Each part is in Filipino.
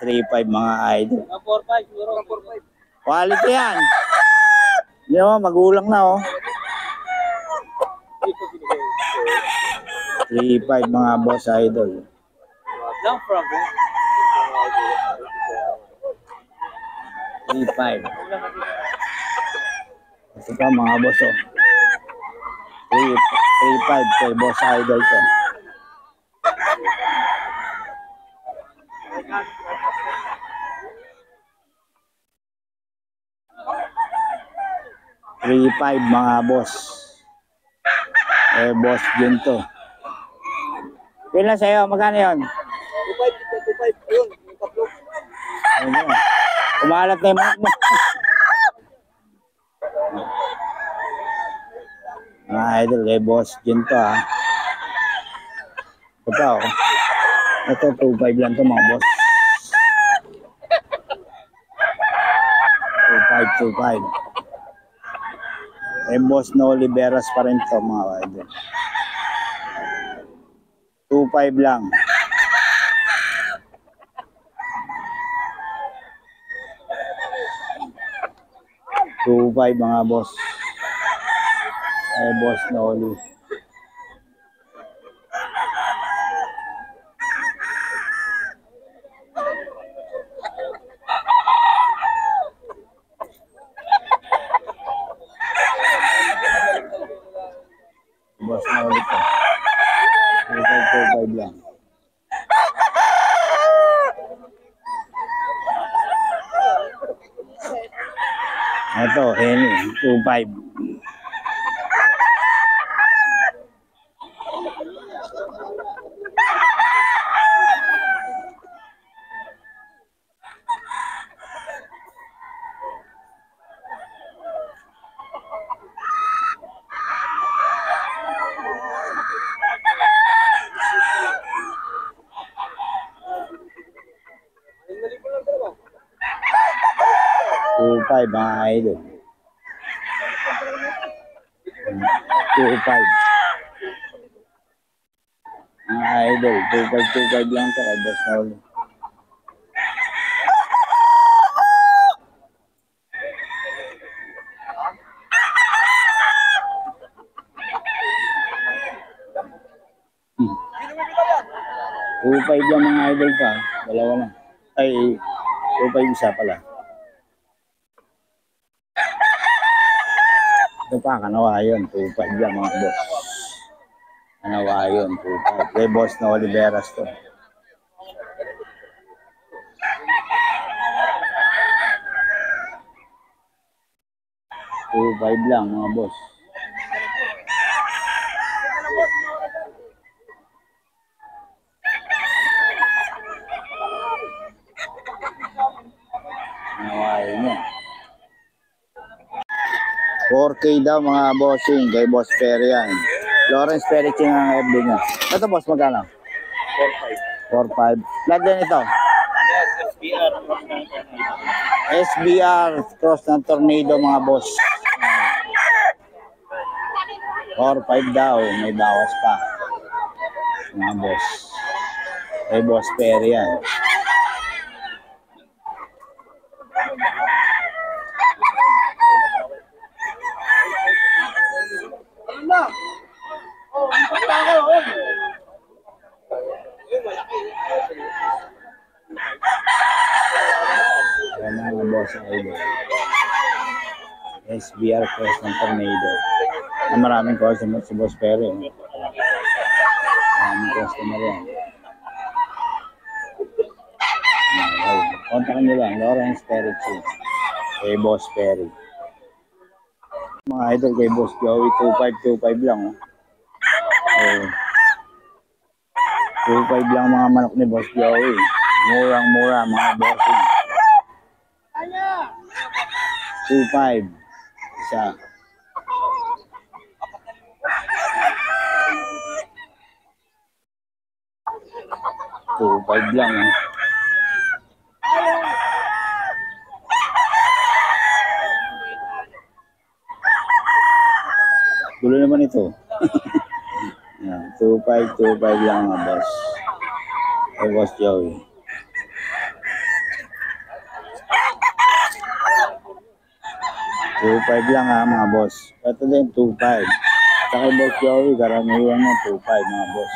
3.5 mga idol. 4.5 siguro. 4.5. Quality yan. Hindi mo, magulang na oh. 3.5 mga boss idol. No problem. 3.5. Ito pa mga boss oh. 3.5 kay boss idol to. $3.5 mga boss. Boss din to. Pila sa'yo? Magkano yun? 2.5. Ayun, yung tatlo. Ayun. Kumalat na yung manok mo. Mga idol, boss din to ha. Ito pa oh. Ito 2.5 lang to mga boss. 2.5. Boss na Oliveras pa rin to mga idol. 2.5 lang. Mga boss. Boss na Oli. Boss na Oli to. 2.5 lang. Ito, Henny, 2.5. Mga idol. 2.5. Mga idol, 2.5 lang to kay boss na Oli. $2.5 lang mga idol pa. Dalawa na. Ay, 2.5 isa pala. Ito pa, kanawayon. 2.5 lang mga boss. Kanawayon, 2.5. Kay boss na Oliveras to. $2.5 lang mga boss. Kanawayon yan. 4K daw mga bossing kay Boss Perry yan. Lawrence Perry Ching ang FB niya. Ito boss, magkano? 4.5. Blood din ito? SBR. SBR cross ng tornado mga boss. 4.5 daw, may bawas pa. Mga boss. Kay Boss Perry yan. Ayan mga boss idol. SBR cross ng tornado. Maraming customer si Boss Perry. Maraming customer yan. Kontakin nyo lang, Lawrence Perry Ching. Kay Boss Perry. Mga idol kay Boss Joey, 2.5 lang. Oh. 2.5 lang mga manok ni Boss Joey. Murang-mura mga bossing. 2.5. Isa. $2.5 lang. Gulo naman ito. Yan, 2.5 lang mga boss. Ay Boss Joey. 2.5 lang ha mga boss. Ito din 2.5. Sa kay Boss Joey, karamihan na 2.5 mga boss.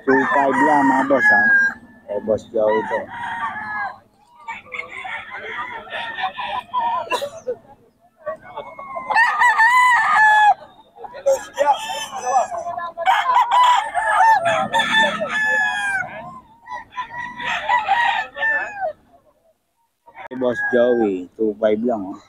$2.5 lang mga boss ha. Kay Boss Joey ito. Kay Boss Joey, 2.5 lang oh.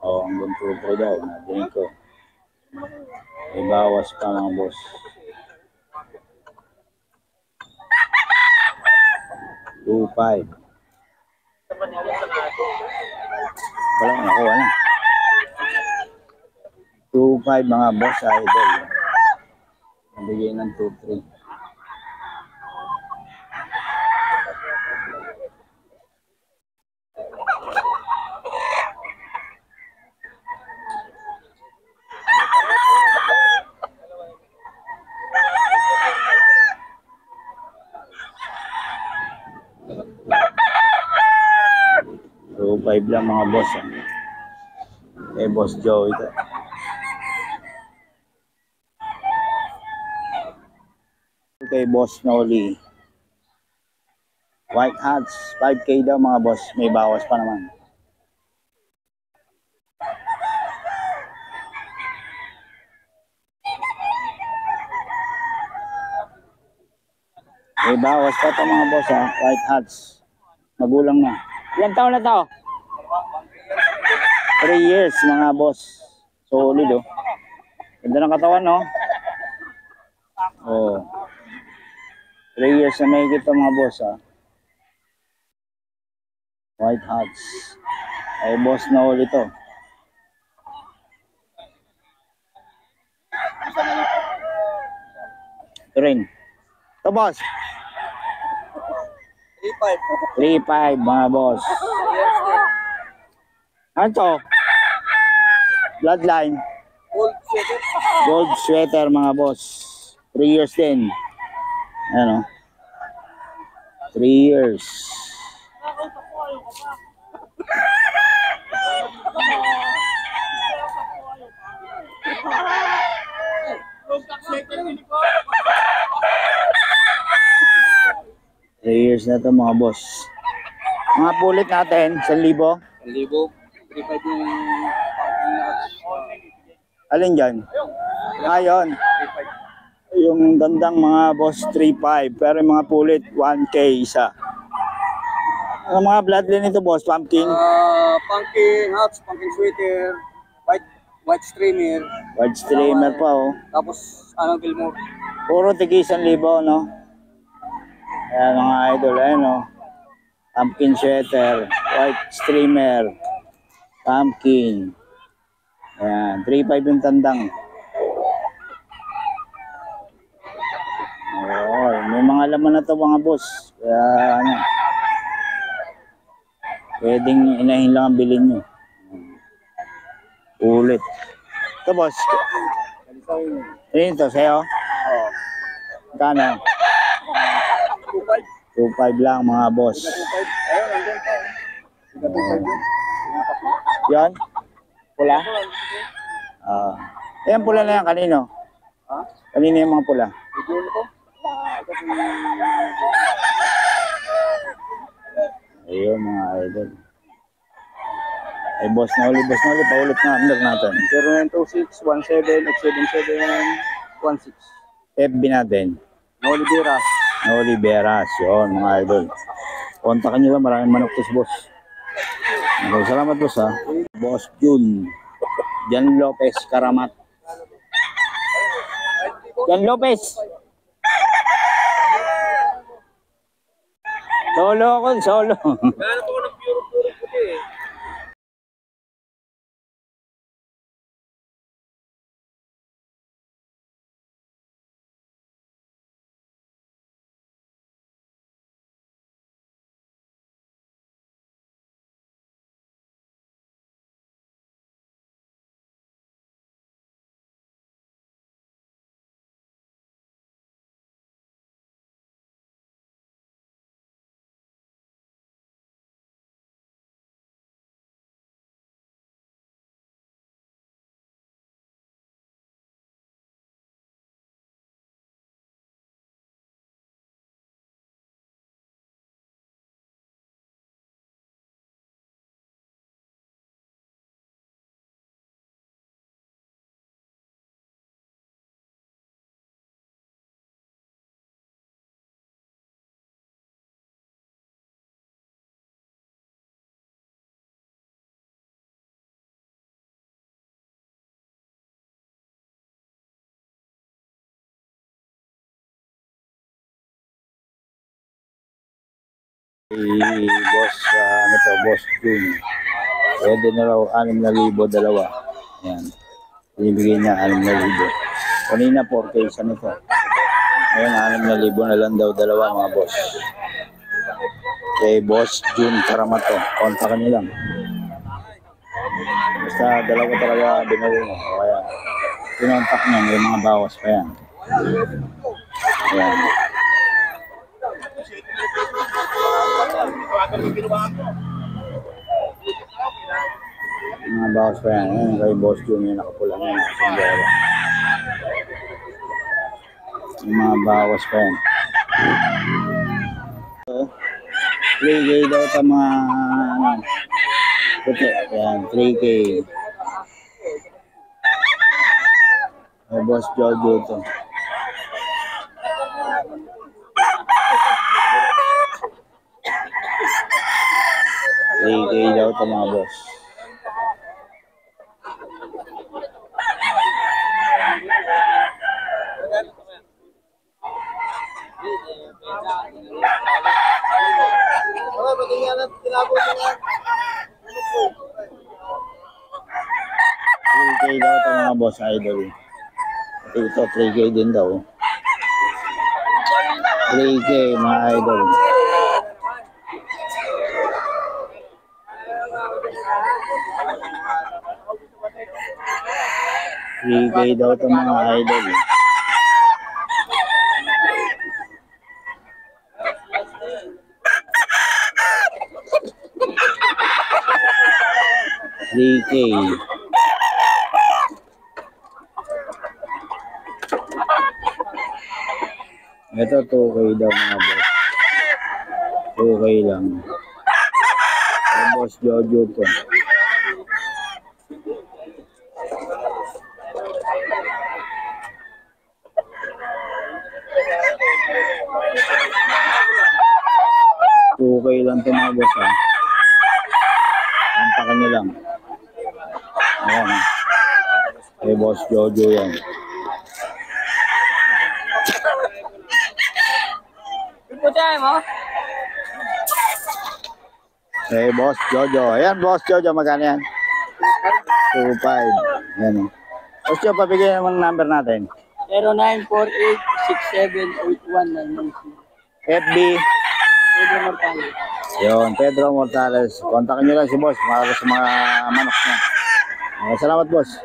Oh, hanggang 2.5 daw. Nadinig ko. May bawas pa mga boss. 2.5. Wala na, nakuha na. 2.5 mga boss idol. Nabigay ng 2.3. So, 5 lang mga boss. Eh, Boss Joe ito. Kay Boss Noli. White hats, 5K daw mga boss. May bawas pa naman. May bawas pa ito mga boss ha. White hats. Magulang na. Ilan taon na to? 3 years mga boss. Solid oh. Ganda ng katawan no? Oh. 3 years na may kita mga boss ha. White hats. Ay boss na ulit to. Ito rin. Ito boss. 3.5 mga boss. Ano to? Bloodline. Gold sweater mga boss. 3 years din. Ano? 3 years. Years na to mga boss. Mga pulit natin, 1,000. 1,000. 3.5 yung Alin dyan? Ayun. Yung dandang mga boss 3.5. Pero yung mga pulit 1K isa. Ang mga bloodline nito boss, pumpkin. pumpkin hats, pumpkin sweater, white streamer. White streamer pa oh. Tapos Gilmore. Puro tigi 1,000 no. Ayan mga idol, ayan o. Pumpkin sweater, white streamer, pumpkin. Ayan, 3.5 yung tandang. Oo, may mga laman na to mga boss. Kaya ano, pwedeng inahin lang ang bilhin nyo. Ulit. Ito boss. Ano ito sa'yo? Oo. Kano? 2.5 lang mga boss. Ayun, nandun pa. Yan? Pula? Ayan pula na yan, kanino? Ha? Kanino yung mga pula? Video ko. Ayun mga idol. Ay boss na ulit, paulit na under natin. 0926-17-877-16. FB natin. Olivera. Oliveras, yun mga idol. Kontakin nyo lang, maraming manok to si boss. Okay, salamat boss ha. Boss Jun. Jan Lopez Karamat. Jan Lopez. Solo ako, solo. Kaya po ng puro-puro puti eh. Boss, ano to, Boss June. Pwede na raw 6,000 dalawa. Yan. Binibigyan niya 6,000. Kanina 4K isa nito. Ngayon 6,000 na lang daw dalawa mga boss. Kay Boss June Karamato. Kontakan niyo lang. Basta dalawa talaga binili mo. Kaya pinontak niya. May mga bawas pa yan. Ayan. Mga bawas pa yan. Ayan, kay Boss June yung nakapula niya. Nakasandera. Yung mga bawas pa yan. So, 3K daw sa mga ano, puti. Ayan, 3K. May Boss Jojo ito. 3K daw ito mga boss. $3K daw ito mga boss idol. Ito 3K din daw. 3K mga idol. $3K daw ito mga idol. $3K. Ito 2K daw mga boss. 2K lang. Ay, Boss Jojo to. Okay lang ito mga boss ha. Kontakan nyo lang. Ayan. Kay Boss Jojo yan. Kay Boss Jojo. Ayan Boss Jojo, magkano yan? 2.5. Ayan o. Boss Jojo, pabigyan naman ang number natin. 0948-6781-990. FB. Pedro Mortales. Yun, Pedro Mortales. Kontakin nyo lang si Boss para sa mga manok niya. Salamat Boss.